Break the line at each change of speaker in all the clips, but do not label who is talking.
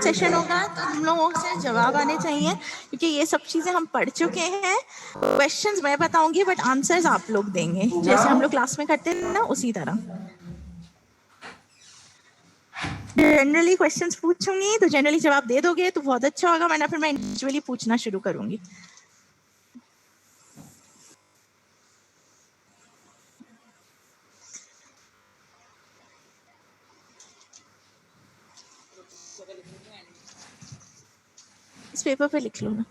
Session होगा तो हम लोगों से जवाब आने चाहिए, क्योंकि ये सब चीज़ें हम पढ़ चुके हैं। क्वेश्चंस मैं बताऊंगी बट आंसर्स आप लोग देंगे, जैसे हम लोग क्लास में करते हैं ना, उसी तरह। जनरली क्वेश्चंस पूछूंगी तो जनरली जवाब दे दोगे तो बहुत अच्छा होगा, वरना फिर मैं इंडिविजुअली पूछना शुरू करूंगी। इस पेपर पे लिख लो ना।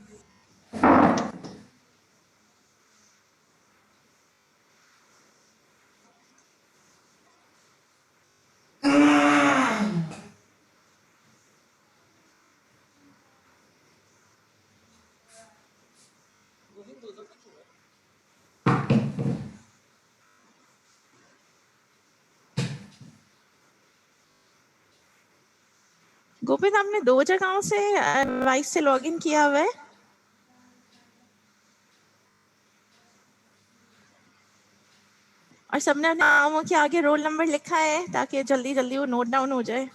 गोपित, आपने 2 जगहों से वाइस से लॉगिन किया हुआ है? और सबने अपने नामों के आगे रोल नंबर लिखा है ताकि जल्दी जल्दी वो नोट डाउन हो जाए।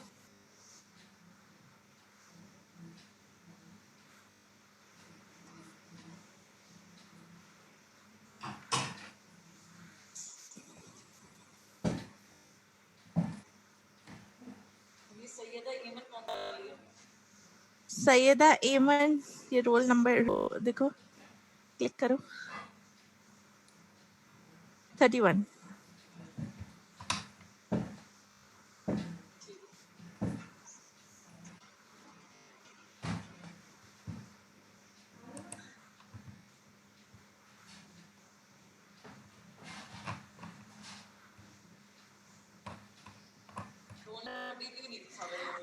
सैयदा एमन, ये रोल नंबर देखो, क्लिक करो। 31।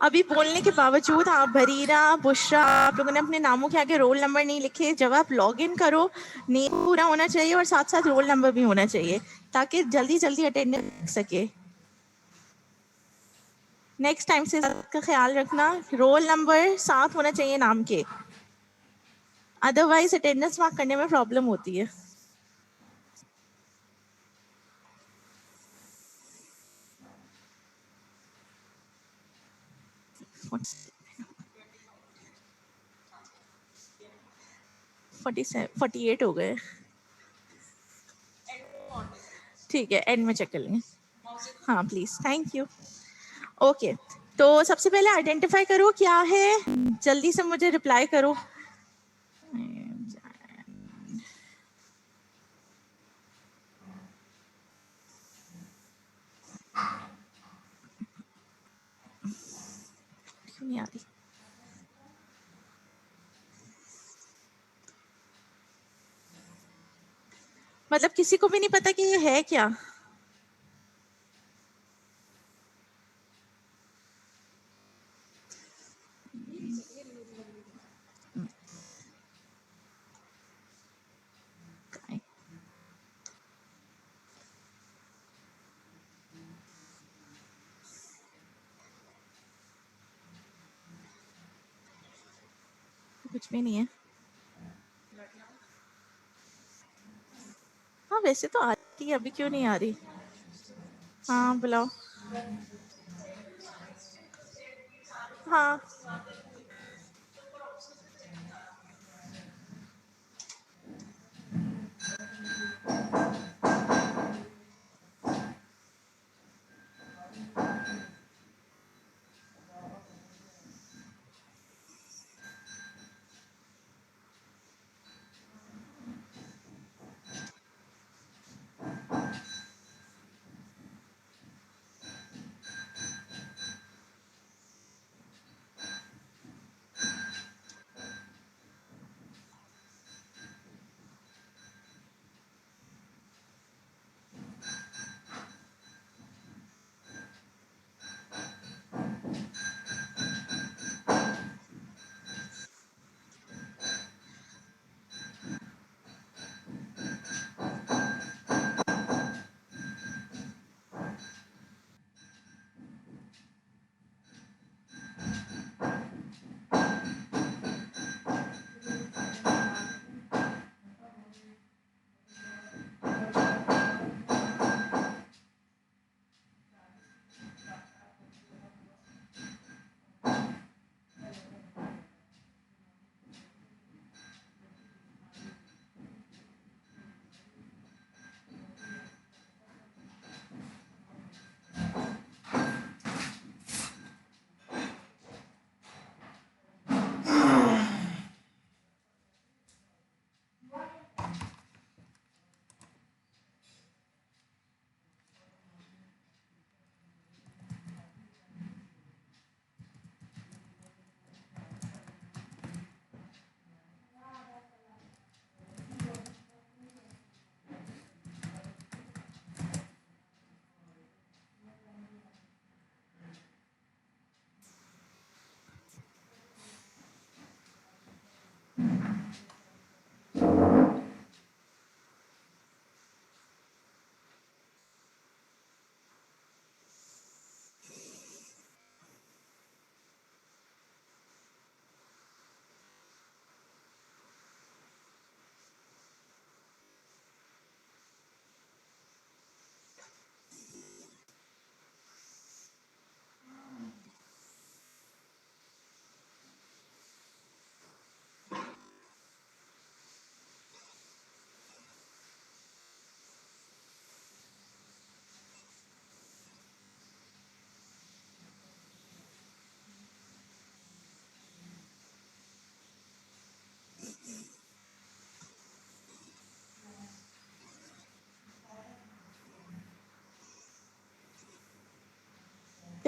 अभी बोलने के बावजूद आप भरीरा, बुशरा, आप लोगों ने अपने नामों के आगे रोल नंबर नहीं लिखे। जब आप लॉग इन करो, नेम पूरा होना चाहिए और साथ साथ रोल नंबर भी होना चाहिए, ताकि जल्दी जल्दी अटेंडेंस लग सके। नेक्स्ट टाइम से का ख्याल रखना, रोल नंबर साथ होना चाहिए नाम के, अदरवाइज अटेंडेंस मार्क करने में प्रॉब्लम होती है। फोर्टी 48 हो गए। ठीक है, एंड में चेक कर लेंगे। हाँ प्लीज, थैंक यू। ओके, तो सबसे पहले आइडेंटिफाई करो क्या है, जल्दी से मुझे रिप्लाई करो। क्यों नहीं आ रही? मतलब किसी को भी नहीं पता कि ये है क्या? कुछ भी नहीं है। हाँ वैसे तो आती है, अभी क्यों नहीं आ रही? हाँ बुलाओ। हाँ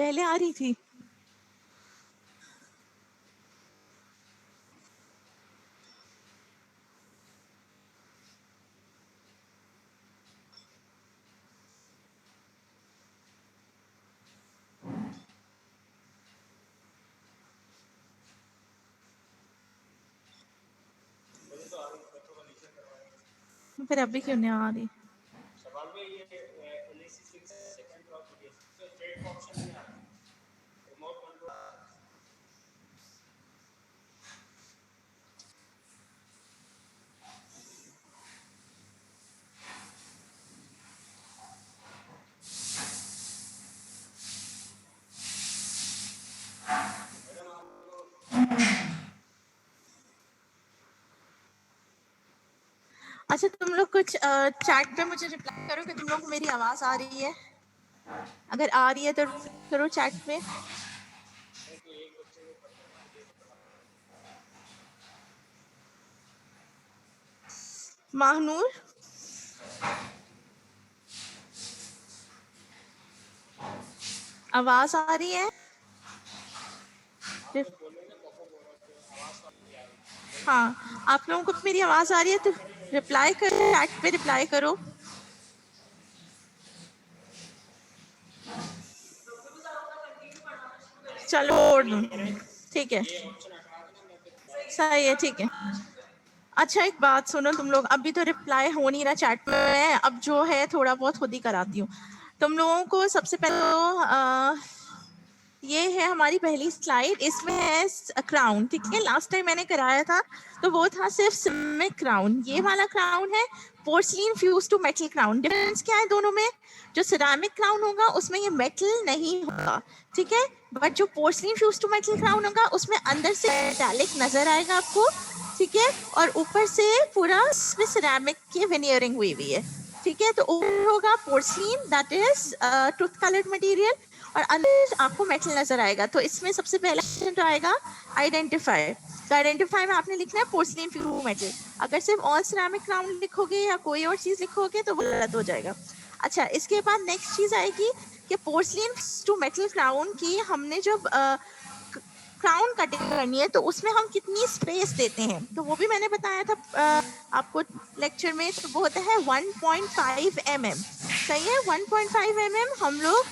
पहले आ रही थी। फिर अभी क्यों नहीं आ रही? अच्छा, तुम लोग कुछ चैट पे मुझे रिप्लाई करो कि तुम लोग को मेरी आवाज आ रही है। अगर आ रही है तो करो चैट पे। माहनूर, आवाज आ रही है? हाँ, आप लोगों को मेरी आवाज आ रही है तो रिप्लाई करो, चैट पे रिप्लाई करो। चलो छोड़ दो, ठीक है, सही है, ठीक है। अच्छा, एक बात सुनो तुम लोग, अभी तो रिप्लाई हो नहीं रहा चैट में, अब जो है थोड़ा बहुत खुद ही कराती हूँ। तुम लोगों को सबसे पहले तो ये है हमारी पहली स्लाइड, इसमें है क्राउन, ठीक है। लास्ट टाइम मैंने कराया था तो वो था सिर्फ सिरेमिक क्राउन, ये वाला क्राउन है porcelain fuse to metal crown. Difference क्या है दोनों में? जो सिरेमिक क्राउन होगा उसमें ये मेटल नहीं होगा, ठीक है, बट जो porcelain fuse to metal crown होगा उसमें अंदर से मेटालिक नजर आएगा आपको, ठीक है, और ऊपर से पूरा इसमें सिरेमिक की वेनियरिंग हुई हुई है, ठीक है। तो ऊपर होगा porcelain, that is tooth coloured material, और अंदर आपको मेटल नजर आएगा। तो इसमें सबसे पहला क्वेश्चन तो आएगा आइडेंटिफाई। तो आइडेंटिफाई में आपने लिखना है पोर्सलिन फ्यूज मेटल। अगर सिर्फ ऑल सिरेमिक क्राउन लिखोगे या कोई और चीज लिखोगे तो वो गलत हो जाएगा। अच्छा, इसके बाद नेक्स्ट चीज आएगी कि पोर्सलिन टू मेटल क्राउन की हमने जब क्राउन कटिंग करनी है तो उसमें हम कितनी स्पेस देते हैं, तो वो भी मैंने बताया था आपको लेक्चर में। तो वो होता है 1.5 mm, सही है। 1.5 mm हम लोग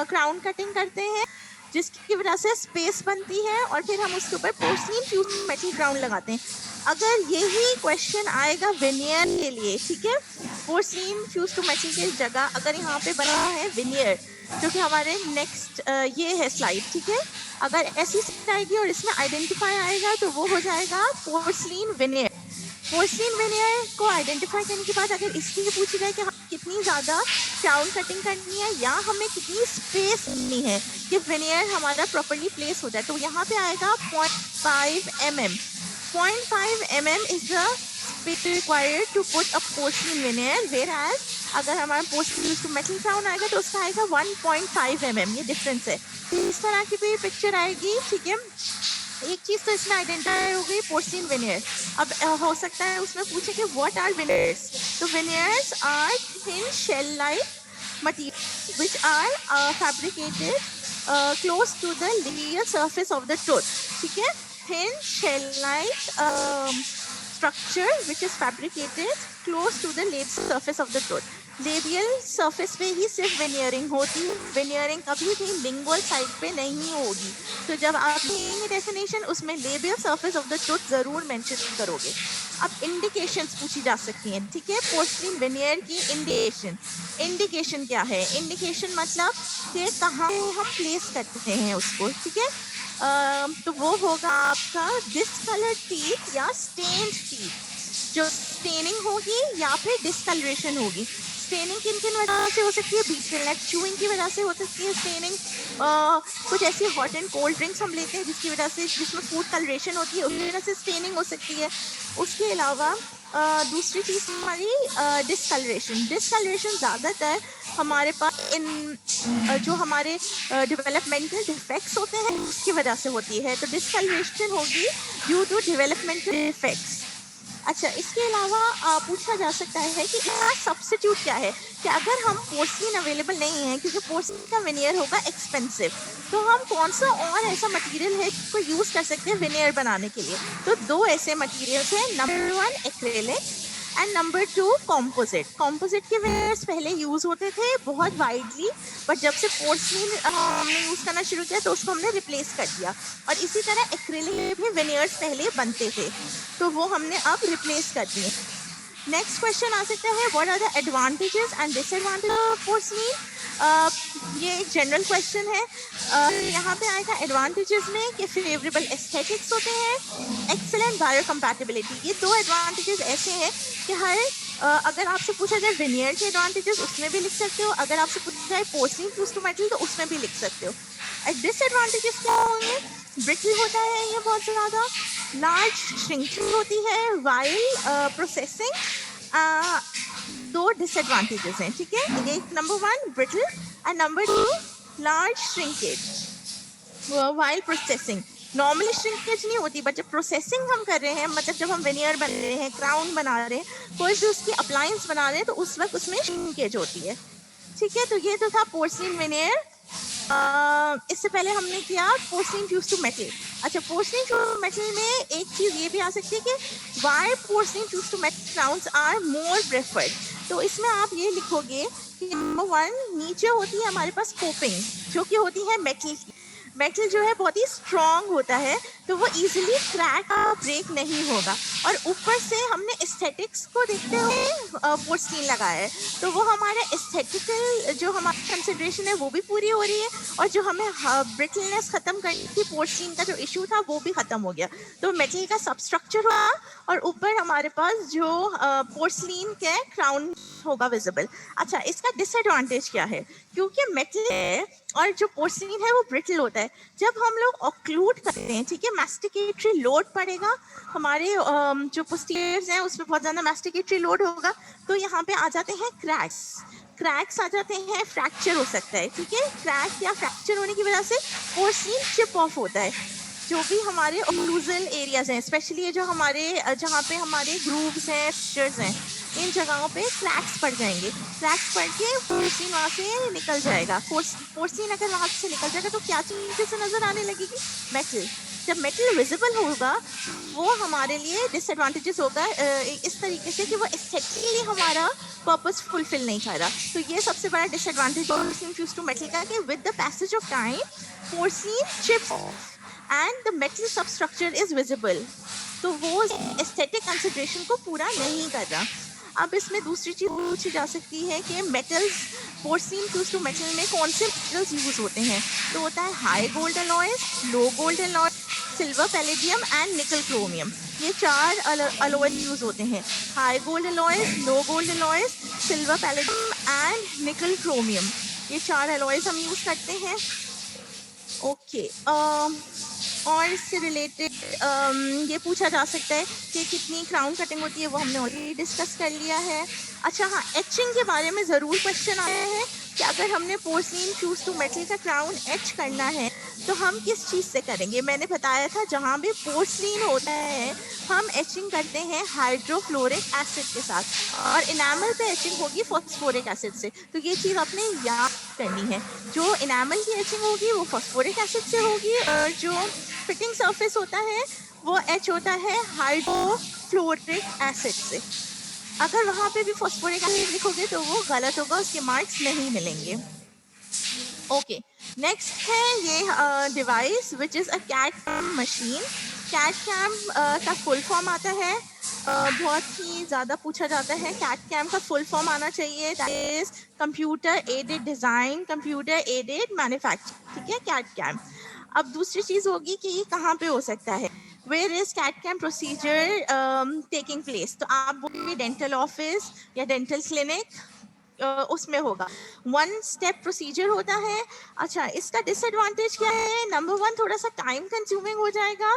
क्राउन कटिंग करते हैं, जिसकी वजह से स्पेस बनती है और फिर हम उसके ऊपर पोर्सलिन फ्यूज मेटल क्राउन लगाते हैं। अगर यही क्वेश्चन आएगा विनियर के लिए, ठीक है, पोर्सलिन फ्यूज टू मेटल की जगह अगर यहाँ पे बना है विनियर, जो कि हमारे नेक्स्ट ये है स्लाइड, ठीक है, अगर ऐसी स्लाइड आएगी और इसमें आइडेंटिफाई आएगा तो वो हो जाएगा पोर्सलिन विनियर। पोर्सलिन विनियर को आइडेंटिफाई करने के बाद अगर इसलिए पूछा जाए कि हमें कितनी ज़्यादा क्राउन कटिंग करनी है या हमें कितनी स्पेस लेनी है कि विनियर हमारा प्रॉपर्ली प्लेस हो जाए, तो यहाँ पे आएगा 0.5 mm। 0.5 mm is the space required to put a porcelain veneer, whereas अगर हमारा पोर्सलिन टू मेटल क्राउन आएगा तो उसका आएगा 1.5 mm। ये डिफरेंस है। इस तरह की भी पिक्चर आएगी, ठीक है। एक चीज तो इसमें आइडेंटिफाई हो गई पोर्सलिन विनियर। अब हो सकता है उसमें पूछे कि व्हाट आर विनियर्स, तो veneers are thin shell like materials which are fabricated close to the labial surface of the tooth, ठीक है। thin shell like structure which is fabricated close to the labial surface of the tooth। Labial surface पे ही सिर्फ वेनियरिंग होती है, वेनियरिंग कभी भी lingual side पे नहीं होगी। तो जब आप लेंगे डेफिनेशन उसमें labial surface of the tooth जरूर मेंशन करोगे। अब इंडिकेशंस पूछी जा सकती हैं, ठीक है। पोर्सलिन वेनियर की इंडिकेशन, इंडिकेशन क्या है? इंडिकेशन मतलब कि कहाँ हम प्लेस करते हैं उसको, ठीक है। तो वो होगा आपका डिसकलर्ड टीथ या स्टेन्ड टीथ। जो स्टेनिंग होगी या फिर डिसकलरेशन होगी। स्टेनिंग किन किन वजह से हो सकती है? बीटल चूइंग की वजह से हो सकती है स्टेनिंग। कुछ ऐसी हॉट एंड कोल्ड ड्रिंक्स हम लेते हैं जिसकी वजह से, जिसमें फूड कलरेशन होती है, उसकी वजह से स्टेनिंग हो सकती है। उसके अलावा दूसरी चीज़ हमारी डिसकलरेशन। डिसकलरेशन ज़्यादातर हमारे पास इन जो हमारे डेवलपमेंटल डिफेक्ट्स होते हैं उसकी वजह से होती है। तो डिसकलरेशन होगी ड्यू टू डेवलपमेंटल डिफेक्ट्स। अच्छा, इसके अलावा पूछा जा सकता है कि इसका सब्स्टिट्यूट क्या है? कि अगर हम पोर्सलिन अवेलेबल नहीं है क्योंकि पोर्सलिन का विनियर होगा एक्सपेंसिव, तो हम कौन सा और ऐसा मटेरियल है जिसको यूज़ कर सकते हैं विनियर बनाने के लिए? तो 2 ऐसे मटेरियल्स हैं, number 1 acrylic and number 2 composite. Composite के विनियर्स पहले यूज़ होते थे बहुत वाइडली, बट जब से पोर्सलिन हमने यूज़ करना शुरू किया तो उसको हमने रिप्लेस कर दिया। और इसी तरह एक्रेलिक भी विनियर्स पहले बनते थे, तो वो हमने अब रिप्लेस कर दिए। नेक्स्ट क्वेश्चन आ सकता है, what are the advantages and disadvantage of porcelain? ये एक जनरल क्वेश्चन है। यहाँ पे आएगा एडवांटेजेस में कि फेवरेबल एस्थेटिक्स होते हैं, एक्सेलेंट बायोकम्पैटिबिलिटी। ये 2 एडवांटेजेस ऐसे हैं कि अगर आपसे पूछा जाए विनियर के एडवांटेजेस उसमें भी लिख सकते हो, अगर आपसे पूछा जाए पोर्सलिन फ्यूज टू मेटल तो उसमें भी लिख सकते हो। डिसएडवांटेजेस क्या होंगे? ब्रिटल होता है ये बहुत ज़्यादा, लार्ज श्रिंकिंग होती है वाइल प्रोसेसिंग। 2 डिसएडवांटेजेस हैं, ठीक है। एक number 1 brittle and number 2 large shrinkage while processing. Normally shrinkage नहीं होती, बट जब प्रोसेसिंग हम कर रहे हैं, मतलब जब हम विनियर बना रहे हैं, क्राउन बना रहे हैं, कोई भी उसकी अप्लायंस बना रहे हैं, तो उस वक्त उसमें श्रिंकेज होती है, ठीक है। तो ये तो था पोर्सलिन विनियर। इससे पहले हमने किया पोर्सलिन फ्यूज टू मेटल। अच्छा, पोर्सलिन फ्यूज टू मेटल में एक चीज़ ये भी आ सकती है कि why porcelain fuse to metal crowns are more preferred. तो इसमें आप ये लिखोगे कि नंबर 1 नीचे होती है हमारे पास कोपिंग, जो कि होती है मेटल की। मेटल जो है बहुत ही स्ट्रॉन्ग होता है, तो वो इजीली क्रैक ब्रेक नहीं होगा। और ऊपर से हमने एस्थेटिक्स को देखते हुए पोर्सलिन लगाया है, तो वो हमारा एस्थेटिकल जो हमारी कंसिडरेशन है वो भी पूरी हो रही है, और जो हमें ब्रिटलनेस ख़त्म करनी थी, पोर्सलिन का जो इशू था वो भी ख़त्म हो गया। तो मेटल का सबस्ट्रक्चर हुआ और ऊपर हमारे पास जो पोर्सलिन के क्राउन होगा विजिबल। अच्छा, इसका डिसएडवांटेज क्या है? क्योंकि मेटल है और जो पोर्सलिन है वो ब्रिटल होता है, जब हम लोग ऑक्लूड करते हैं, ठीक है, मैस्टिकेटरी लोड पड़ेगा हमारे जो पोस्टीरियर्स हैं उसमें बहुत ज़्यादा मैस्टिकेटरी लोड होगा, तो यहाँ पे आ जाते हैं क्रैक्स आ जाते हैं, फ्रैक्चर हो सकता है, ठीक है। क्रैक या फ्रैक्चर होने की वजह से पोर्सलिन चिप ऑफ होता है। जो भी हमारे ओक्लूजल एरियाज हैं, स्पेशली ये जो हमारे जहाँ पे हमारे ग्रूव्स हैं, फिशर्स हैं, इन जगहों पे क्रैक्स पड़ जाएंगे। क्रैक्स पड़ के पोर्सलिन वहाँ से निकल जाएगा। पोर्सलिन अगर वहाँ से निकल जाएगा तो क्या चीज़ से नज़र आने लगेगी? मेटल। जब मेटल विजिबल होगा वो हमारे लिए डिसएडवांटेजेस होगा इस तरीके से कि वो एस्थेटिकली हमारा पर्पस फुलफिल नहीं कर रहा। तो ये सबसे बड़ा disadvantage porcelain fuse to metal का, कि with the passage of time porcelain chips and the metal substructure is visible, तो वो एस्थेटिक कंसिडरेशन को पूरा नहीं कर रहा। अब इसमें दूसरी चीज़ पूछी जा सकती है कि metals, porcelain fuse to metal में कौन से मेटल्स यूज़ होते हैं? तो होता है high gold alloys, low gold alloy, silver palladium and निकल क्रोमियम। ये 4 अलॉयज यूज़ होते हैं, high gold alloys, low gold alloys, silver palladium and निकल क्रोमियम। ये 4 अलॉयज हम यूज़ करते हैं। ओके, और इससे रिलेटेड ये पूछा जा सकता है कि कितनी क्राउन कटिंग होती है, वो हमने ऑलरेडी डिस्कस कर लिया है। अच्छा हाँ, एचिंग के बारे में ज़रूर क्वेश्चन आया है कि अगर हमने पोर्सलिन फ्यूज टू मेटल का क्राउन एच करना है तो हम किस चीज़ से करेंगे? मैंने बताया था जहाँ भी पोर्सलिन होता है हम एचिंग करते हैं हाइड्रोफ्लोरिक एसिड के साथ, और इनामल पे एचिंग होगी फॉस्फोरिक एसिड से। तो ये चीज़ आपने याद करनी है, जो इनामल की एचिंग होगी वो फॉस्फोरिक एसिड से होगी, और जो फिटिंग सरफेस होता है वो एच होता है हाइड्रोफ्लोरिक एसिड से। अगर वहाँ पे भी फॉस्फोरिक एसिड लिखोगे तो वो गलत होगा, उसके मार्क्स नहीं मिलेंगे। ओके, नेक्स्ट है ये device which is a CAD CAM machine. CAD CAM का फुल फॉर्म आता है, बहुत ही ज़्यादा पूछा जाता है। कैट कैम का फुल फॉर्म आना चाहिए, that is computer aided design, computer aided manufacture, ठीक है, कैट कैम। अब दूसरी चीज़ होगी कि ये कहाँ पे हो सकता है, where is CAD CAM procedure taking place? तो आप बोलेंगे डेंटल ऑफिस या डेंटल क्लिनिक, उसमें होगा। 1 स्टेप प्रोसीजर होता है। अच्छा, इसका डिसएडवांटेज क्या है? नंबर 1 थोड़ा सा टाइम कंज्यूमिंग हो जाएगा,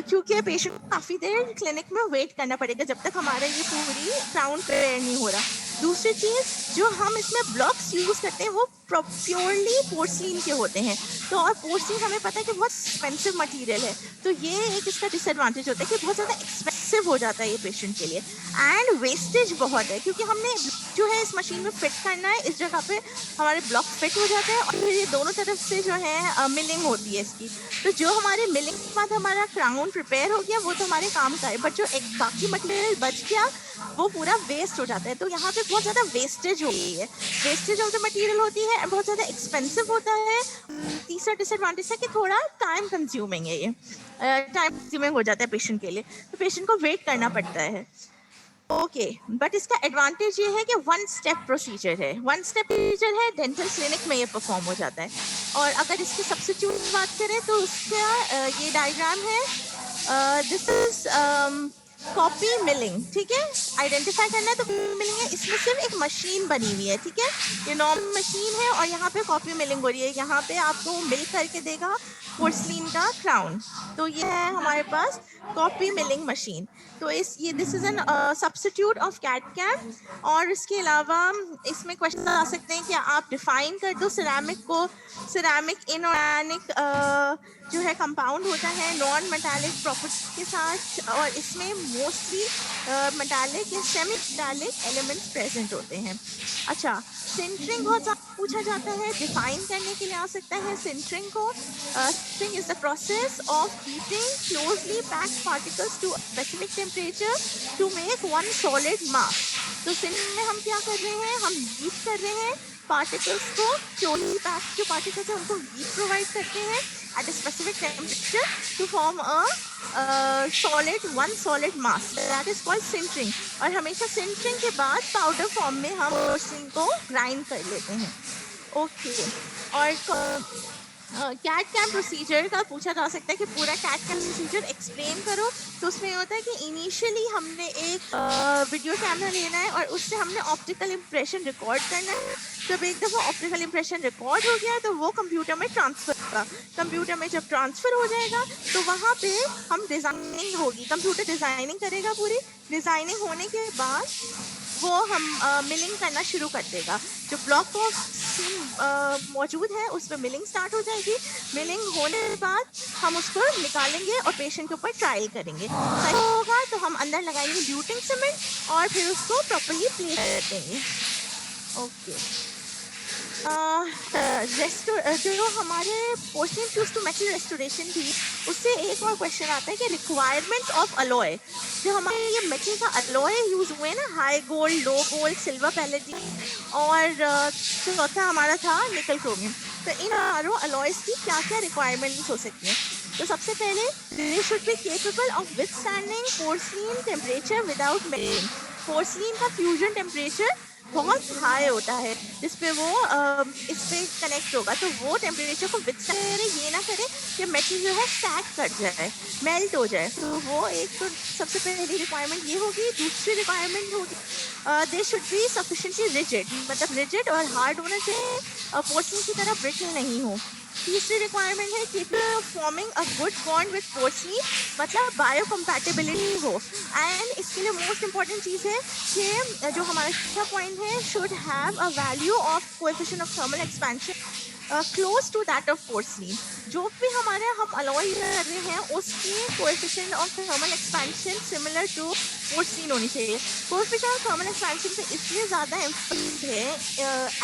क्योंकि पेशेंट को काफ़ी देर क्लिनिक में वेट करना पड़ेगा जब तक हमारा ये पूरी क्राउन क्लियर नहीं हो रहा। दूसरी चीज़, जो हम इसमें ब्लॉक्स यूज़ करते हैं वो प्योरली पोर्सलिन के होते हैं, तो और पोर्सलिन हमें पता है कि बहुत एक्सपेंसिव मटेरियल है, तो ये एक इसका डिसएडवांटेज होता है कि बहुत ज़्यादा एक्सपेंसिव एक्सपेंसिव हो जाता है ये पेशेंट के लिए, एंड वेस्टेज बहुत है क्योंकि हमने जो है इस मशीन में फिट करना है, इस जगह पे हमारे ब्लॉक फिट हो जाते हैं और फिर ये दोनों तरफ से जो है मिलिंग होती है इसकी। तो जो हमारे मिलिंग के बाद हमारा क्राउन प्रिपेयर हो गया वो तो हमारे काम का है, बट जो एक बाकी मटेरियल बच गया वो पूरा वेस्ट हो जाता है। तो यहाँ पे बहुत ज़्यादा वेस्टेज हो गई है, वेस्टेज ऑफ द मटेरियल होती है, बहुत ज़्यादा एक्सपेंसिव होता है। तीसरा डिसएडवांटेज है कि थोड़ा टाइम कंज्यूमिंग है, ये टाइम कंज्यूमिंग हो जाता है पेशेंट के लिए, तो पेशेंट को वेट करना पड़ता है। ओके, बट इसका एडवांटेज ये है कि वन स्टेप प्रोसीजर है, वन स्टेप प्रोसीजर है, डेंटल क्लिनिक में ये परफॉर्म हो जाता है। और अगर इसके सब्स्टिट्यूट की बात करें तो उसका ये डायग्राम है, दिस इज कॉपी मिलिंग, ठीक है, आइडेंटिफाई करना है तो मिलिंग है, इसमें सिर्फ एक मशीन बनी हुई है, ठीक है, ये नॉर्मल मशीन है और यहाँ पे कॉपी मिलिंग हो रही है, यहाँ पे आपको मिल करके देगा पोर्सलिन का क्राउन। तो ये है हमारे पास कॉपी मिलिंग मशीन। तो this is an substitute of CAD CAM. और इसके अलावा इसमें क्वेश्चन आ सकते हैं कि आप डिफाइन कर दो सिरेमिक को। सिरेमिक इनऑर्गेनिक जो है कंपाउंड होता है नॉन मेटालिक प्रॉपर्टी के साथ, और इसमें मोस्टली मेटालिक या सेमी मेटालिक एलिमेंट्स प्रेजेंट होते हैं। अच्छा, सिंटरिंग बहुत पूछा जाता है, डिफाइन करने के लिए आ सकता है सिंटरिंग को। Sintering is the process of heating closely packed particles to specific temperature to make one solid mass. तो सिंटरिंग में हम क्या कर रहे हैं, हम हीट कर रहे हैं पार्टिकल्स को, क्लोजली पैक्ड जो पार्टिकल्स हैं उनको हीट प्रोवाइड करते हैं at a specific temperature to form a one solid mass, that is called sintering। और हमेशा सिंटरिंग के बाद पाउडर फॉर्म में हम पोर्सलिन को ग्राइंड कर लेते हैं। ओके, और कैट कैम प्रोसीजर का पूछा जा सकता है कि पूरा कैट कैम प्रोसीजर एक्सप्लेन करो। तो उसमें होता है कि इनिशियली हमने एक वीडियो कैमरा लेना है और उससे हमने ऑप्टिकल इम्प्रेशन रिकॉर्ड करना है। जब एक दफ़ा ऑप्टिकल इम्प्रेशन रिकॉर्ड हो गया तो वो कंप्यूटर में ट्रांसफ़र होगा। कंप्यूटर में जब ट्रांसफ़र हो जाएगा तो वहाँ पे हम डिज़ाइनिंग होगी, कंप्यूटर डिज़ाइनिंग करेगा पूरी। डिज़ाइनिंग होने के बाद वो हम मिलिंग करना शुरू कर देगा। जो ब्लॉक ऑफ सीन मौजूद है उस पर मिलिंग स्टार्ट हो जाएगी। मिलिंग होने के बाद हम उसको निकालेंगे और पेशेंट के ऊपर ट्रायल करेंगे। सही होगा तो हम अंदर लगाएंगे ब्यूटिंग सीमेंट और फिर उसको प्रॉपर्ली प्लेस कर देंगे। ओके, जो हमारे porcelain fuse to metal restoration थी उससे एक और क्वेश्चन आता है कि रिक्वायरमेंट्स ऑफ अलॉय। जो हमारे ये मेटल का अलॉय यूज़ हुए ना, हाई गोल्ड, लो गोल्ड, सिल्वर पैलेडी, और चौथा हमारा था निकल क्रोमियम। तो इन चारों अलॉयज़ की क्या क्या रिक्वायरमेंट्स हो सकती हैं? तो सबसे पहले they should be capable of withstanding porcelain temperature without melting. Porcelain का फ्यूजन टेम्परेचर बहुत हाई होता है जिस पे वो इस पे कनेक्ट होगा, तो वो टेम्परेचर को विथस्टैंड करे, ये ना करे कि मेटल जो है सैग कर जाए, मेल्ट हो जाए। तो वो एक तो सबसे पहली रिक्वायरमेंट ये होगी। दूसरी रिक्वायरमेंट होगी they should be sufficiently rigid, मतलब रिजिड और हार्ड होना चाहिए, पोर्सलिन की तरह ब्रिटल नहीं हो। तीसरी रिक्वायरमेंट है capable of forming a good bond with porcelain, मतलब बायोकम्पैटिबिलिटी हो। एंड इसके लिए मोस्ट इंपॉर्टेंट चीज़ है कि जो हमारा चौथा पॉइंट है, should have a value of coefficient of thermal expansion close to that of porcelain. जो भी हमारे हम अलॉय कर रहे हैं उसकी coefficient of thermal expansion similar to porcelain होनी चाहिए। कोएफिशिएंट ऑफ थर्मल एक्सपेंशन पे इसलिए ज़्यादा एम्फेसिस है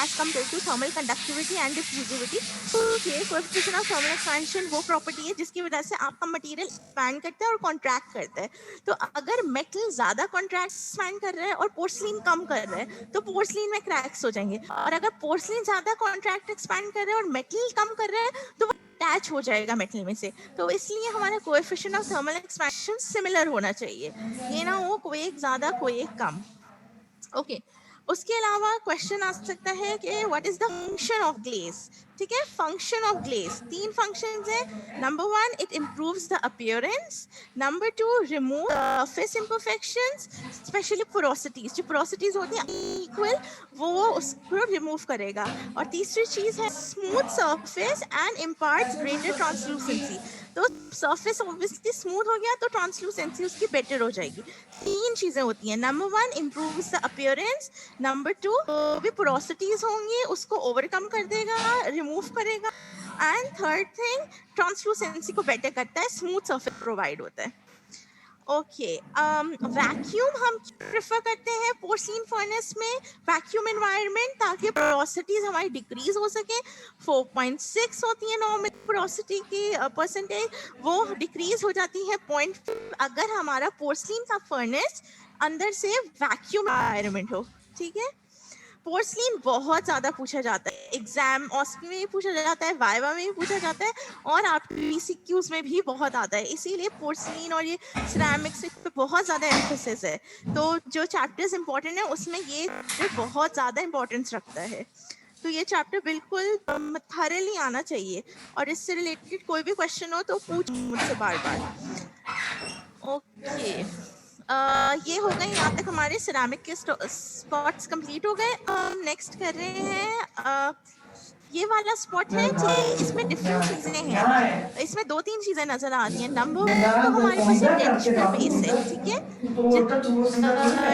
as compare to thermal conductivity and diffusivity, क्योंकि कोएफिशिएंट ऑफ थर्मल एक्सपेंशन वो प्रॉपर्टी है जिसकी वजह से आपका मटेरियल एक्सपैंड करता है और कॉन्ट्रैक्ट करता है। तो अगर मेटल ज़्यादा कॉन्ट्रैक्ट एक्सपैंड कर रहा है और पोर्सलिन कम कर रहा है तो पोर्सलिन में क्रैक्स हो जाएंगे, और अगर पोर्सलिन ज़्यादा कॉन्ट्रैक्ट एक्सपैंड कर रहा है और मेटल कम कर रहा है तो वो अटैच हो जाएगा मेटल में से। तो इसलिए हमारा coefficient of thermal expansion similar होना चाहिए, ये ना हो कोई एक ज़्यादा कोई एक कम। ओके, उसके अलावा क्वेश्चन आ सकता है कि what is the function of glaze. ठीक है, फंक्शन ऑफ ग्लेज तीन फंक्शंस है। Number 1, it improves the appearance. Number 2, remove surface imperfections, specially porosities, जो पोरोसिटीज होती है इक्वल वो उसको रिमूव करेगा। और तीसरी चीज़ है smooth surface and imparts greater translucency. तो सरफेस ऑब्वियसली स्मूथ हो गया तो ट्रांसलूसेंसी उसकी बेटर हो जाएगी। तीन चीज़ें होती हैं। Number 1, improves the appearance. Number 2, भी पोरोसिटीज होंगी उसको ओवरकम कर देगा, रिमूव करेगा। एंड थर्ड थिंग, ट्रांसलूसेंसी को बेटर करता है, स्मूथ सरफेस प्रोवाइड होता है। ओके, वैक्यूम हम प्रेफर करते हैं पोर्सिन फर्नेस में, वैक्यूम एनवायरनमेंट, ताकि पोरोसिटीज हमारी डिक्रीज हो सके। 4.6 होती है नॉर्मल पोरोसिटी की परसेंटेज, वो डिक्रीज हो जाती है 0.5 अगर हमारा पोर्सिन का फर्नेस अंदर से वैक्यूम एनवायरनमेंट हो। ठीक है, पोर्सलिन बहुत ज़्यादा पूछा जाता है, एग्जाम ऑस्की में भी पूछा जाता है, वाइवा में भी पूछा जाता है, और आपके पीसीक्यूज में भी बहुत आता है। इसीलिए पोर्सलिन और ये सिरेमिक्स पे बहुत ज़्यादा एम्फेसिस है। तो जो चैप्टर्स इंपॉर्टेंट है उसमें ये चैप्टर बहुत ज़्यादा इंपॉर्टेंस रखता है। तो ये चैप्टर बिल्कुल थरली आना चाहिए, और इससे रिलेटेड कोई भी क्वेश्चन हो तो पूछ मुझसे बार बार। ओके, ये हो गए यहाँ तक हमारे सिरामिक के स्पॉट्स कंप्लीट हो गए। हम नेक्स्ट कर रहे हैं ये वाला स्पॉट है, ठीक है, इसमें डिफरेंट चीजें हैं, इसमें 2-3 चीजें नजर आ रही हैं। नंबर तो हमारे पास एक डेंचर बेस है, ठीक है,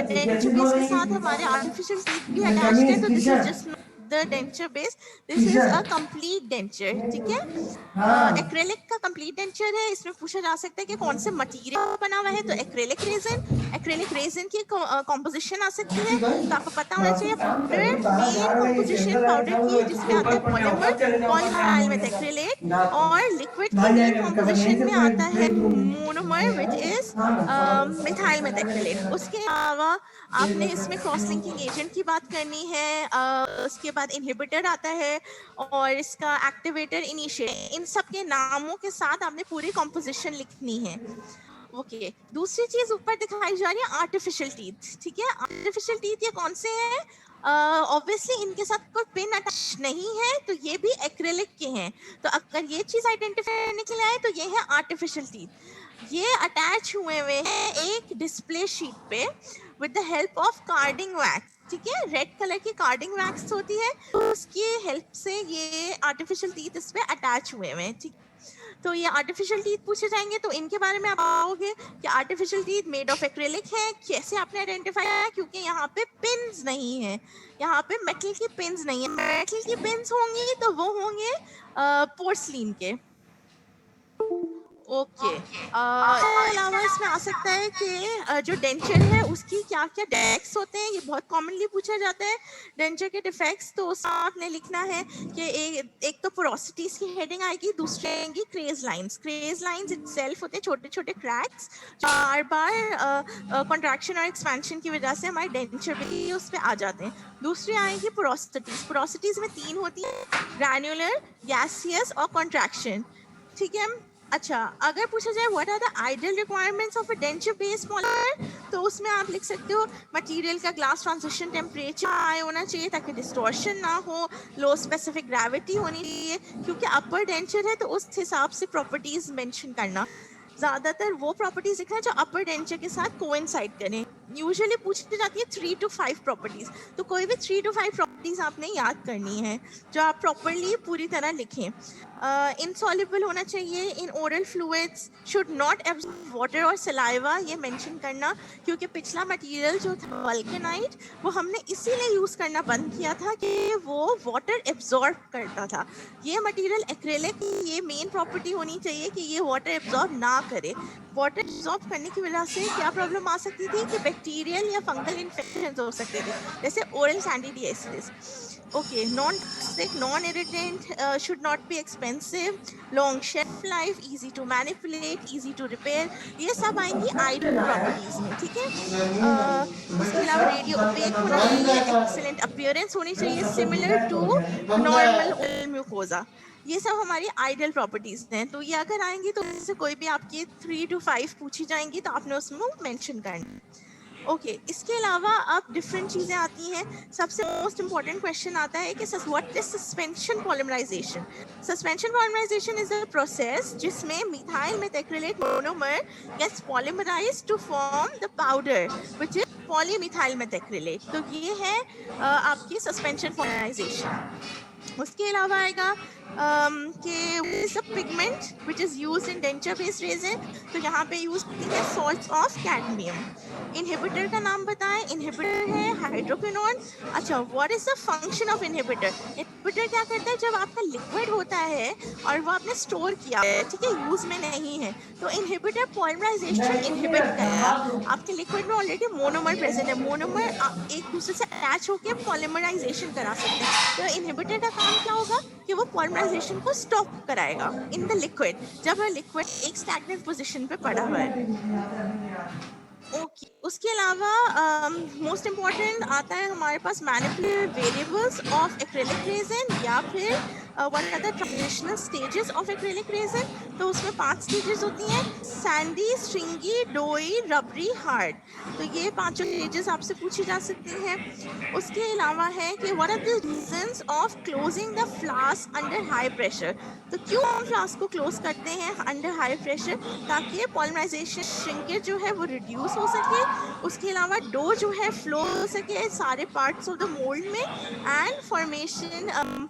डेंचर बेस के साथ हमारे आर्टिफिशियल टीथ भी अटैच्ड है, तो this is just the denture base, this is a complete denture. ठीक है, एक्रेलिक का कंप्लीट डेंचर है। इसमें पूछा जा सकता है कि कौन से मटेरियल बना हुआ है, तो एक्रेलिक रेजिन की कॉम्पोजिशन आ सकती है, तो आपको पता होना चाहिए पाउडर मेन कॉम्पोजिशन पाउडर की, जिसमें आता है पॉलीमर पॉलीमिथाइल मेथैक्रिलेट, और लिक्विड की मेन कॉम्पोजिशन में आता है monomer which is methyl methacrylate. उसके अलावा आपने इसमें क्रॉस लिंकिंग एजेंट की बात करनी है, उसके बाद इनहिबिटर आता है, और इसका एक्टिवेटर इनिशिएटर, इन सब के नामों के साथ आपने पूरी कॉम्पोजिशन लिखनी है। ओके, दूसरी चीज ऊपर दिखाई जा रही है आर्टिफिशियल टीथ। ठीक है, आर्टिफिशियल टीथ ये कौन से हैं? ऑब्वियसली इनके साथ कोई पिन अटैच नहीं है, तो ये भी एक्रेलिक के हैं। तो अगर ये चीज आइडेंटिफाई करने के लिए आए तो ये है आर्टिफिशियल टीथ। ये अटैच हुए हुए हैं एक डिस्प्ले शीट पे with the help of carding wax. ठीक है, रेड कलर की कार्डिंग वैक्स होती है, तो उसकी हेल्प से ये आर्टिफिशियल टीथ इस पे अटैच हुए हुए हैं। ठीक, तो ये आर्टिफिशियल टीथ पूछे जाएंगे तो इनके बारे में आप आओगे कि artificial teeth made of acrylic है। कैसे आपने आइडेंटिफाई किया? क्योंकि यहाँ पे पिन्स नहीं है, यहाँ पे मेटल की पिन्स नहीं है। मेटल की पिन्स होंगी तो वो होंगे पोर्सलिन के। ओके, इसके अलावा इसमें आ सकता है कि जो डेंचर है उसकी क्या क्या डिफेक्ट्स होते हैं, ये बहुत कॉमनली पूछा जाता है। डेंचर के डिफेक्ट्स, तो उसमें आपने लिखना है कि एक तो पोरोसिटीज की हेडिंग आएगी, दूसरी आएंगी craze lines. Craze lines itself होते हैं छोटे छोटे क्रैक्स, बार बार कॉन्ट्रैक्शन और एक्सपेंशन की वजह से हमारे डेंचर भी उस पर आ जाते हैं। दूसरी आएगी पोरोसिटीज। पोरोसिटीज में 3 होती है, ग्रैन्युलर, गैसियस और कॉन्ट्रैक्शन। ठीक है, अच्छा, अगर पूछा जाए what are the ideal requirements of a denture based polymer, तो उसमें आप लिख सकते हो मटेरियल का ग्लास ट्रांजिशन टेम्परेचर हाई होना चाहिए ताकि डिस्टॉर्शन ना हो, लो स्पेसिफिक ग्रेविटी होनी चाहिए, क्योंकि अपर डेंचर है तो उस हिसाब से प्रॉपर्टीज मेंशन करना, ज़्यादातर वो प्रॉपर्टीज लिखना जो अपर डेंचर के साथ कोइंसाइड करें। यूजुअली पूछी जाती है 3 to 5 प्रॉपर्टीज, तो कोई भी 3 to 5 प्रॉपर्टीज आपने याद करनी है जो आप प्रॉपरली पूरी तरह लिखें। इनसॉल्युबल होना चाहिए in oral fluids, should not absorb water और सलाइवा, ये मेंशन करना, क्योंकि पिछला मटेरियल जो था वल्केनाइट वो हमने इसीलिए यूज़ करना बंद किया था कि वो वाटर एब्जॉर्ब करता था। ये मटेरियल एक्रेलिक, ये मेन प्रॉपर्टी होनी चाहिए कि ये वाटर एब्जॉर्ब ना करे। वाटर एब्जॉर्ब करने की वजह से क्या प्रॉब्लम आ सकती थी कि बैक्टीरियल या फंगल इन्फेक्शन हो सकते थे, जैसे oral candidiasis. Okay, non toxic, non irritant, should not be expensive, long shelf life, easy to manipulate, easy to repair, ये सब आएंगी आइडियल प्रॉपर्टीज में। ठीक है, उसके अलावा रेडियो ओपेक होना चाहिए, एक्सीलेंट अपीयरेंस होनी चाहिए, similar to normal oral mucosa. ये सब हमारी आइडियल प्रॉपर्टीज हैं। तो ये अगर आएंगी तो इससे कोई भी आपकी 3 to 5 पूछी जाएंगी तो आपने उसमें मेंशन करना। ओके, इसके अलावा अब डिफरेंट चीज़ें आती हैं। सबसे मोस्ट इंपॉर्टेंट क्वेश्चन आता है कि what is suspension polymerization. Suspension polymerization is a process जिसमें methyl methacrylate monomer gets polymerized to form the powder which is polymethyl methacrylate. तो ये है आपकी सस्पेंशन पॉलिमराइजेशन। उसके अलावा आएगा कि सब pigment which is use in denture based resin, तो यहाँ पे यूज होती है सॉल्ट्स ऑफ कैडमियम। इनहिबिटर का नाम बताएं, इनहिबिटर है हाइड्रोक्विनोन। अच्छा, what is the function of inhibitor? Inhibitor क्या करता है, जब आपका लिक्विड होता है और वो आपने स्टोर किया है, ठीक है, यूज में नहीं है, तो इनहिबिटर पॉलिमराइजेशन इनहिबिट करेगा। आपके लिक्विड में ऑलरेडी मोनोमर प्रेजेंट है, मोनोमर एक दूसरे से अटैच होकर पॉलिमराइजेशन करा सकते हैं, तो इनहिबिटर का काम क्या होगा कि वो पॉलिमराइजेशन को स्टॉप कराएगा इन द लिक्विड, जब लिक्विड एक स्टैग्नेंट पोजीशन पे पड़ा हुआ है। ओके, उसके अलावा मोस्ट इम्पॉर्टेंट आता है हमारे पास manipulated variables of acrylic resin, या फिर what are the transitional stages of acrylic resin. तो उसमें 5 स्टेजेस होती हैं: सैंडी, स्ट्रिंगी, डोई, रबरी, हार्ड। तो ये पांचों स्टेजेस आपसे पूछी जा सकती हैं। उसके अलावा है कि what are the reasons of closing the flask under high pressure. तो क्यों हम फ्लास्क को क्लोज करते हैं अंडर हाई प्रेशर? ताकि पॉलिमराइजेशन श्रिंकेज जो है वो रिड्यूस हो सके, उसके अलावा डो जो है फ्लो हो सके सारे पार्ट्स ऑफ द मोल्ड में, एंड फॉर्मेशन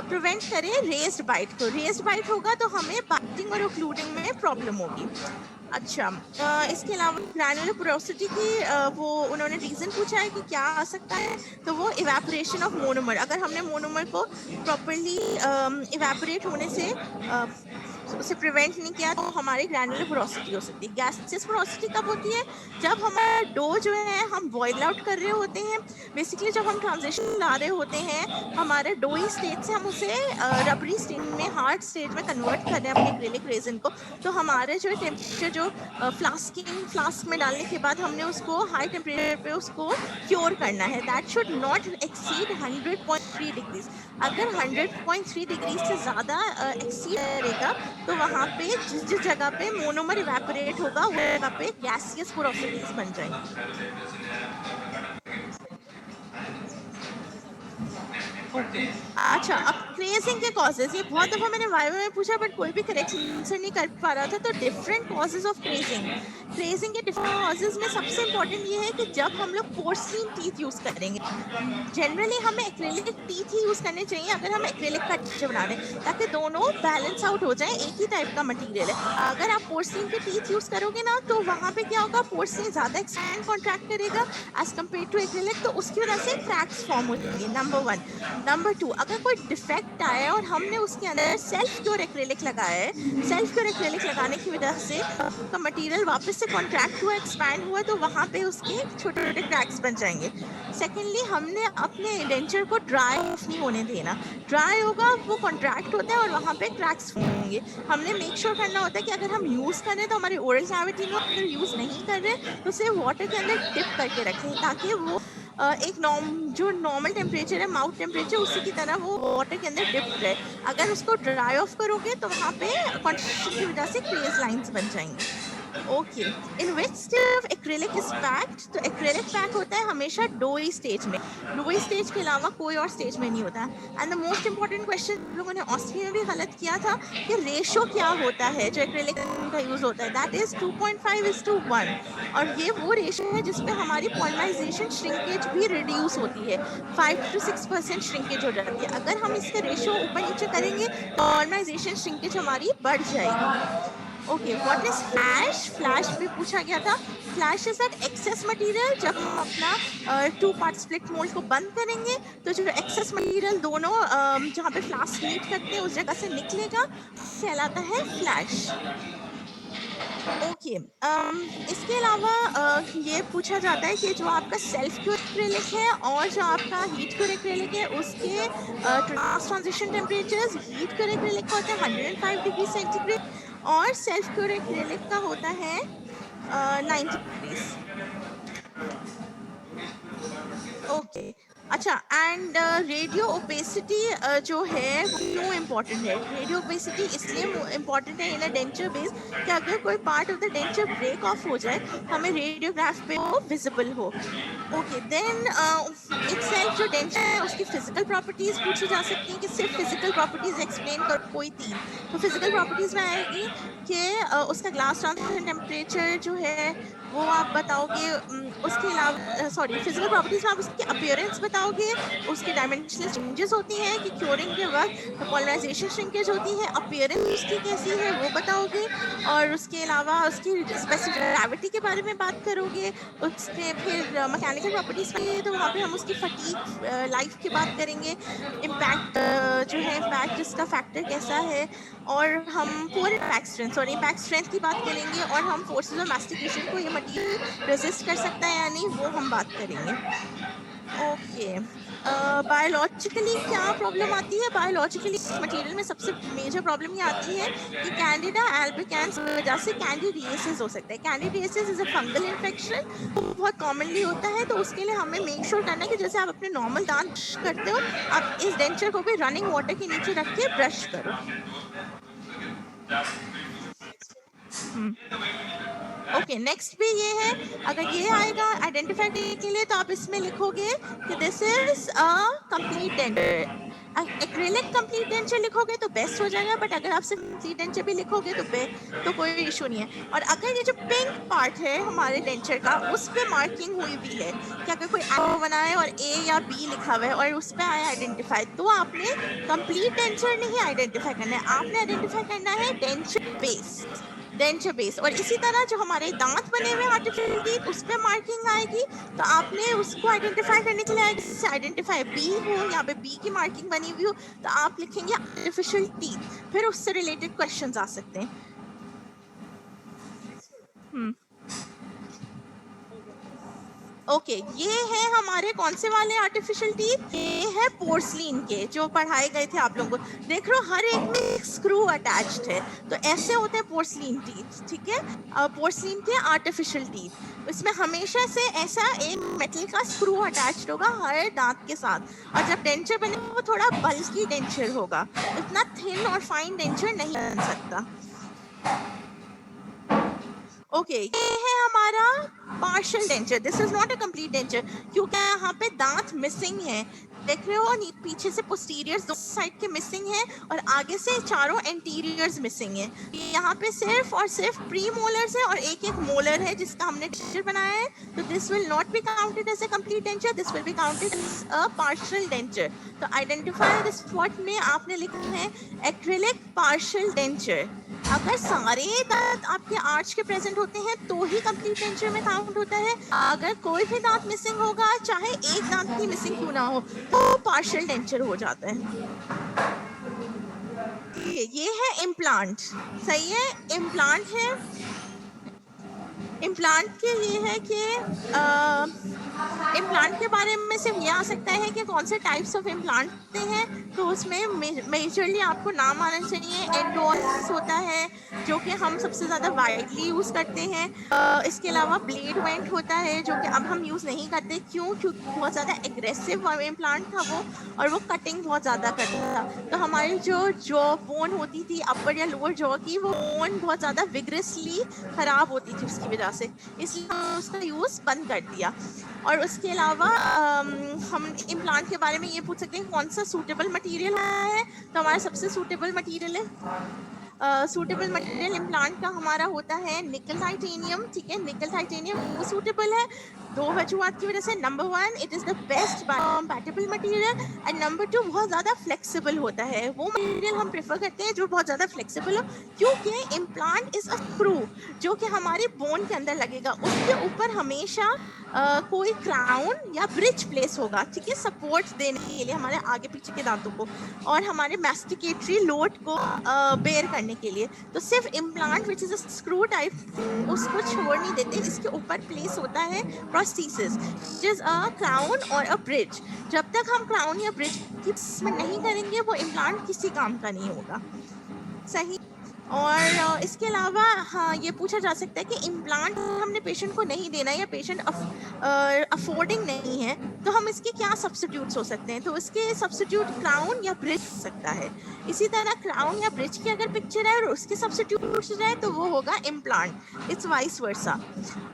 प्रिवेंट करे रेस्ड बाइट को। रेस्ड बाइट होगा तो हमें बाइटिंग और ओक्लूडिंग में प्रॉब्लम होगी। अच्छा, इसके अलावा ग्रैनुलर पोरोसिटी की वो उन्होंने रीज़न पूछा है कि क्या आ सकता है, तो वो इवेपोरेशन ऑफ मोनोमर। अगर हमने मोनोमर को प्रॉपरली इवेपोरेट होने से उसे प्रिवेंट नहीं किया तो हमारी ग्रैनुलर पोरोसिटी हो सकती है। गैसियस पोरोसिटी कब होती है? जब हमारा डो जो है हम बॉयल आउट कर रहे होते हैं, बेसिकली जब हम ट्रांजिशन ला रहे होते हैं हमारे डोई स्टेट से हम उसे रबरी स्टेट में, हार्ड स्टेट में कन्वर्ट कर रहे हैं अपने एक्रिलिक रेजिन को, तो हमारे जो टेम्परेचर जो फ्लास्क में डालने के बाद हमने उसको हाई टेम्परेचर पे उसको क्योर करना है। That should not exceed 100.3 degrees. अगर 100.3 डिग्रीज से ज़्यादा एक्सीड करेगा तो वहाँ पे जिस जगह पे मोनोमर इवेपोरेट होगा वो जगह पे गैसियस पोरोसिटीज बन जाएंगी। ओके, अच्छा, अब क्रेजिंग के कॉजेज, ये बहुत दफ़ा मैंने वाइवा में पूछा बट कोई भी करेक्ट आंसर नहीं कर पा रहा था। तो डिफरेंट कॉजेज ऑफ क्रेजिंग, क्रेजिंग के डिफरेंट कॉजेज में सबसे इंपॉर्टेंट ये है कि जब हम लोग पोर्सलिन टीथ यूज़ करेंगे, जनरली हमें एक्रेलिक टीथ ही यूज़ करने चाहिए अगर हम एक्रेलिक का टीचर बना रहे हैं, ताकि दोनों बैलेंस आउट हो जाए, एक ही टाइप का मटीरियल है। अगर आप पोर्सलिन के टीथ यूज़ करोगे ना तो वहाँ पे क्या होगा, पोर्सलिन ज़्यादा एक्सपैंड कॉन्ट्रैक्ट करेगा एज कम्पेयर टू एक्रेलिक, तो उसकी वजह से क्रैक्स फॉर्म हो जाएंगे, नंबर 1। नंबर 2, अगर कोई डिफेक्ट आया और हमने उसके अंदर सेल्फ क्योर एक्रेलिक लगाया है, सेल्फ क्योर एक्रेलिक लगाने की वजह से का मटेरियल वापस से कॉन्ट्रैक्ट हुआ, एक्सपैंड हुआ, तो वहाँ पे उसके छोटे छोटे क्रैक्स बन जाएंगे। सेकेंडली, हमने अपने डेंचर को ड्राई ऑफ नहीं होने देना। ड्राई होगा वो कॉन्ट्रैक्ट होता है और वहाँ पे क्रैक्स होंगे। हमने मेक श्योर करना होता है कि अगर हम यूज़ करें तो हमारे ओरल कैविटी में, अगर यूज़ नहीं कर रहे तो उसे वाटर के अंदर डिप करके रखें, ताकि वो एक जो नॉर्मल टेम्परेचर है, माउथ टेम्परेचर, उसी की तरह वो वाटर के अंदर डिप रहे। अगर उसको ड्राई ऑफ करोगे तो वहाँ पे कॉन्ट्रैक्शन की वजह से क्रेज लाइंस बन जाएंगी। Okay, in which stage of acrylic is packed? तो एक्रेलिक पैक होता है हमेशा डोई स्टेज में, डोई स्टेज के अलावा कोई और स्टेज में नहीं होता। And the most important question लोगों ने ऑस्ट्रिया में भी गलत किया था कि रेशो क्या होता है जो एक्रेलिक का यूज होता है, दैट इज 2.5:1, और ये वो रेशो है जिसपे हमारी पॉलिमराइजेशन श्रिंकेज भी रिड्यूस होती है, 5 to 6% श्रिंकेज हो जाती है। अगर हम इसका रेशो ऊपर नीचे करेंगे तो पॉलिमराइजेशन श्रिंकेज हमारी बढ़ जाएगी। Okay, what is flash? Flash भी पूछा गया था। Flash is that excess material, जब हम अपना 2 पार्ट स्प्लिट मोल्ड को बंद करेंगे तो जो एक्सेस मटेरियल दोनों जहाँ पे फ्लास्क मीट करते हैं उस जगह से निकलेगा, कहलाता है फ्लैश। ओके, इसके अलावा ये पूछा जाता है कि जो आपका सेल्फ क्योर एक्रेलिक है और जो आपका हीट क्योर एक्रेलिक है उसके transition temperatures, heat cure acrylic का होता है 105 डिग्री सेंटीग्रेड और सेल्फ क्योर एक्रेलिक का होता है 90 डिग्रीज। ओके, अच्छा, एंड रेडियो ओपेसिटी जो है वो क्यों इम्पॉर्टेंट है? रेडियो ओपेसिटी इसलिए इम्पॉर्टेंट है इन अ डेंचर बेस कि अगर कोई part of the denture break off हो जाए हमें रेडियोग्राफ पे वो विजिबल हो। ओके, देन इटसेल्फ जो डेंचर है उसकी फिजिकल प्रॉपर्टीज पूछी जा सकती हैं कि सिर्फ फिजिकल प्रॉपर्टीज एक्सप्लेन कर कोई 3, तो फिजिकल प्रॉपर्टीज में आएगी कि उसका ग्लास ट्रांजिशन टेम्परेचर जो है वो आप बताओगे। उसके अलावा सॉरी, फिजिकल प्रॉपर्टीज में आप उसकी अपीयरेंस बताओगे, बताओगे, उसके डायमेंशनल चेंजेस होती हैं कि क्योरिंग के वक्त पोलराइजेशन श्रिंकेज होती है, अपीयरेंस उसकी कैसी है वो बताओगे, और उसके अलावा उसकी स्पेसिफिक ग्रेविटी के बारे में बात करोगे। उसके फिर मैकेनिकल प्रॉपर्टीज पे तो वहाँ पे हम उसकी फटीग लाइफ की बात करेंगे, इम्पैक्ट जो है इम्पैक्ट इसका फैक्टर कैसा है, और हम पूरे इम्पैक्ट स्ट्रेंथ और इम्पैक्ट स्ट्रेंथ की बात करेंगे, और हम फोर्सेस ऑफ मास्टिकेशन को ये मटेरियल रेजिस्ट कर सकता है या नहीं वो हम बात करेंगे। ओके, बायोलॉजिकली क्या प्रॉब्लम आती है? बायोलॉजिकली मटेरियल में सबसे मेजर प्रॉब्लम ये आती है कि कैंडिडा एल्बिकैंस की वजह से कैंडिडियासिस हो सकता है। Candidiasis is a fungal infection, वो बहुत कॉमनली होता है, तो उसके लिए हमें मेक श्योर करना है कि जैसे आप अपने नॉर्मल दांत ब्रश करते हो, आप इस डेंचर को भी रनिंग वाटर के नीचे रख के ब्रश करो। ओके, नेक्स्ट भी ये है, अगर ये आएगा आइडेंटिफाई करने के लिए तो आप इसमें लिखोगे कि this is a complete denture. Acrylic complete denture लिखोगे तो बेस्ट हो जाएगा, बट अगर आप सिर्फ कंप्लीट डेंचर भी लिखोगे तो कोई इशू नहीं है। और अगर ये जो पिंक पार्ट है हमारे डेंचर का, उस पर मार्किंग हुई भी है कि अगर कोई एरो बना है और ए या बी लिखा हुआ है और उस पर आया आइडेंटिफाई, तो आपने कंप्लीट डेंचर नहीं आइडेंटिफाई करना है, आपने आइडेंटिफाई करना है डेंचर बेस, डेंचर बेस। और इसी तरह जो हमारे दांत बने हुए आर्टिफिशियल टीथ, उस पर मार्किंग आएगी, तो आपने उसको आइडेंटिफाई करने के लिए आएगी, जैसे आइडेंटिफाई बी हो, यहाँ पे बी की मार्किंग बनी हुई हो, तो आप लिखेंगे आर्टिफिशियल टीथ, फिर उससे रिलेटेड क्वेश्चंस आ सकते हैं। ओके, ये है हमारे कौन से वाले आर्टिफिशियल टीथ? ये है पोर्सलिन के, जो पढ़ाए गए थे आप लोगों को। देख रहे हो हर एक में एक स्क्रू अटैच्ड है, तो ऐसे होते हैं पोर्सलिन टीथ, ठीक है। पोर्सलिन के आर्टिफिशियल टीथ, इसमें हमेशा से ऐसा एक मेटल का स्क्रू अटैच्ड होगा हर दांत के साथ, और जब डेंचर बनेगा वो थोड़ा बल्की डेंचर होगा, इतना थिन और फाइन डेंचर नहीं बन सकता। ओके, ये है हमारा partial denture, this is not a complete denture, क्योंकि यहाँ पे दांत मिसिंग है, देख रहे हो पीछे से पोस्टीरियर्स दो साइड के मिसिंग है, और आगे से चारों एंटीरियर्स मिसिंग है। यहाँ पे सिर्फ और सिर्फ प्री मोलर्स है और एक एक मोलर है जिसका हमने डेंचर बनाया है, तो this will not be counted as a complete denture, this will be counted as a partial denture. तो आइडेंटिफाई दिस व्हाट में आपने लिखा है एक्रिलिक पार्शियल डेंचर। अगर सारे दांत आपके आर्च के प्रेजेंट होते हैं तो ही कंप्लीट डेंचर में काउंट होता है, अगर कोई भी दांत मिसिंग होगा, चाहे एक दांत की मिसिंग क्यों ना हो, तो पार्शियल डेंचर हो जाता है। ये है इम्प्लांट, सही है, इम्प्लांट है। इम्प्लांट के ये है कि इम्प्लांट के बारे में सिर्फ ये आ सकता है कि कौन से टाइप्स ऑफ इम्प्लांट होते हैं, तो उसमें मेजरली आपको नाम आना चाहिए। एंडोस होता है जो कि हम सबसे ज़्यादा वाइडली यूज़ करते हैं, इसके अलावा ब्लेड वेंट होता है जो कि अब हम यूज़ नहीं करते, क्योंकि बहुत ज़्यादा एग्रेसिव इम्प्लांट था वो, और वो कटिंग बहुत ज़्यादा करता था, तो हमारी जो जॉ बोन होती थी अपर या लोअर जॉ की, वो बोन बहुत ज़्यादा विग्रेसली ख़राब होती थी उसकी वजह से, इसलिए हमने उसका यूज़ बंद कर दिया। और उसके अलावा हम इम्प्लांट के बारे में ये पूछ सकते हैं कौन सा सूटेबल मटेरियल है, तो हमारा सबसे सूटेबल मटेरियल है, सूटेबल मटेरियल इम्प्लांट का हमारा होता है निकल टाइटेनियम, ठीक है, निकल टाइटेनियम वो सूटेबल है दो वजूहत की वजह से। Number 1, it is the best biocompatible material, and number 2, बहुत ज़्यादा फ्लेक्सिबल होता है। वो मटेरियल हम प्रेफर करते हैं जो बहुत ज़्यादा फ्लेक्सिबल हो, क्योंकि इम्प्लांट इज़ अ स्क्रू जो कि हमारे बोन के अंदर लगेगा, उसके ऊपर हमेशा कोई क्राउन या ब्रिज प्लेस होगा, ठीक है, सपोर्ट देने के लिए हमारे आगे पीछे के दांतों को और हमारे मास्टिकेटरी लोड को बेयर करने के लिए। तो सिर्फ implant which is a screw type उसको छोड़ नहीं देते, इसके ऊपर प्लेस होता है prosthesis which is a crown और अ ब्रिज। जब तक हम क्राउन या ब्रिज की प्लेसमेंट नहीं करेंगे वो इम्प्लांट किसी काम का नहीं होगा, सही। और इसके अलावा हाँ ये पूछा जा सकता है कि इम्प्लांट हमने पेशेंट को नहीं देना या पेशेंट अफोर्डिंग नहीं है, तो हम इसके क्या सब्स्टिट्यूट्स हो सकते हैं, तो इसके सब्स्टिट्यूट क्राउन या ब्रिज हो सकता है। इसी तरह क्राउन या ब्रिज की अगर पिक्चर है और उसके सब्स्टिट्यूट्स है तो वो होगा implant, it's vice versa.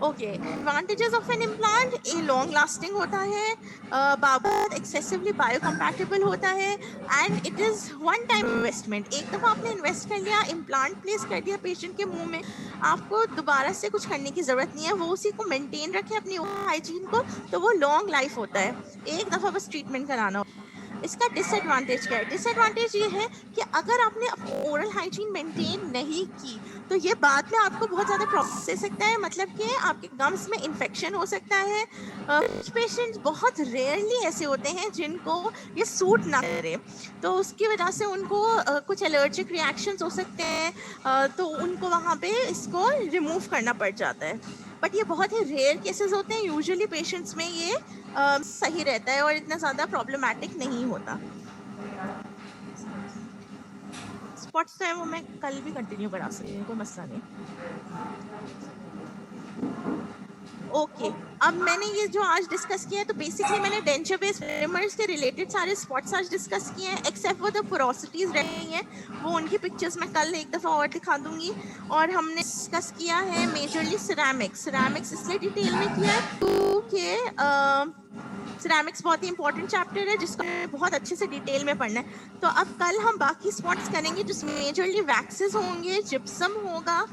Okay, advantages of an implant, ये लॉन्ग लास्टिंग होता है, बाबत एक्सेसिवली बायोकम्पैटिबल होता है, and it is one time investment, एक दफ़ा आपने इन्वेस्ट कर लिया इम्प्लांट इम्प्लांट प्लेस कर दिया पेशेंट के मुंह में, आपको दोबारा से कुछ करने की ज़रूरत नहीं है, वो उसी को मेंटेन रखे अपनी हाइजीन को, तो वो लॉन्ग लाइफ होता है। एक दफ़ा बस ट्रीटमेंट कराना। इसका डिसएडवांटेज क्या है? डिसएडवांटेज ये है कि अगर आपने अपनी ओरल हाइजीन मेंटेन नहीं की तो ये बाद में आपको बहुत ज़्यादा प्रॉब्लम दे सकता है, मतलब कि आपके गम्स में इन्फेक्शन हो सकता है। कुछ पेशेंट्स बहुत रेयरली ऐसे होते हैं जिनको ये सूट ना करे, तो उसकी वजह से उनको कुछ एलर्जिक रिएक्शंस हो सकते हैं, तो उनको वहाँ पे इसको रिमूव करना पड़ जाता है। बट ये बहुत ही रेयर केसेस होते हैं, यूजुअली पेशेंट्स में ये सही रहता है और इतना ज़्यादा प्रॉब्लमैटिक नहीं होता। स्पॉट्स तो है वो मैं कल भी कंटिन्यू करा सकती हूँ, कोई मसला नहीं। ओके, अब मैंने ये जो आज डिस्कस किया है, तो बेसिकली मैंने डेंचर बेस्ड ट्रिमर्स के रिलेटेड सारे स्पॉट्स आज डिस्कस किए हैं, एक्सेप्ट वो द पोरोसिटीज रह गई हैं, वो उनकी पिक्चर्स मैं कल एक दफ़ा और दिखा दूंगी। और हमने डिस्कस किया है मेजरली सिरेमिक्स इसलिए डिटेल में किया है क्योंकि सिरेमिक्स बहुत ही इंपॉर्टेंट चैप्टर है जिसको बहुत अच्छे से डिटेल में पढ़ना है। तो अब कल हम बाकी स्पॉट्स करेंगे जिसमें मेजरली वैक्सेस होंगे, जिप्सम होगा,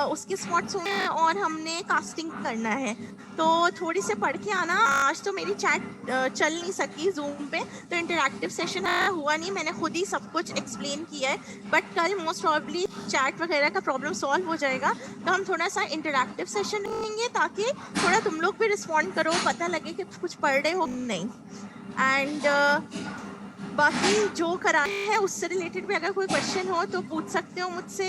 उसके स्पॉट्स होंगे और हमने कास्टिंग करना है। तो थोड़ी से पढ़ के आना। आज तो मेरी चैट चल नहीं सकी जूम पे, तो इंटरैक्टिव सेशन हुआ नहीं, मैंने खुद ही सब कुछ एक्सप्लेन किया है। बट कल मोस्ट प्रॉब्ली चैट वगैरह का प्रॉब्लम सॉल्व हो जाएगा, तो हम थोड़ा सा इंटरैक्टिव सेशन लेंगे ताकि थोड़ा तुम लोग भी रिस्पॉन्ड करो, पता लगे कि कुछ पढ़ रहे हो नहीं। एंड बाकी जो कराना है उससे रिलेटेड भी अगर कोई क्वेश्चन हो तो पूछ सकते हो मुझसे।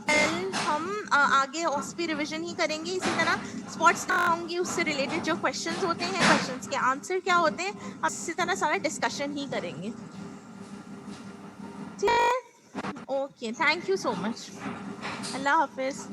कल हम आगे ऑस्पी रिवीजन ही करेंगे, इसी तरह स्पॉट्स आऊँगी, उससे रिलेटेड जो क्वेश्चंस होते हैं, क्वेश्चंस के आंसर क्या होते हैं, हम इसी तरह सारा डिस्कशन ही करेंगे। ठीक है, okay, thank you so much, अल्लाह हाफिज़।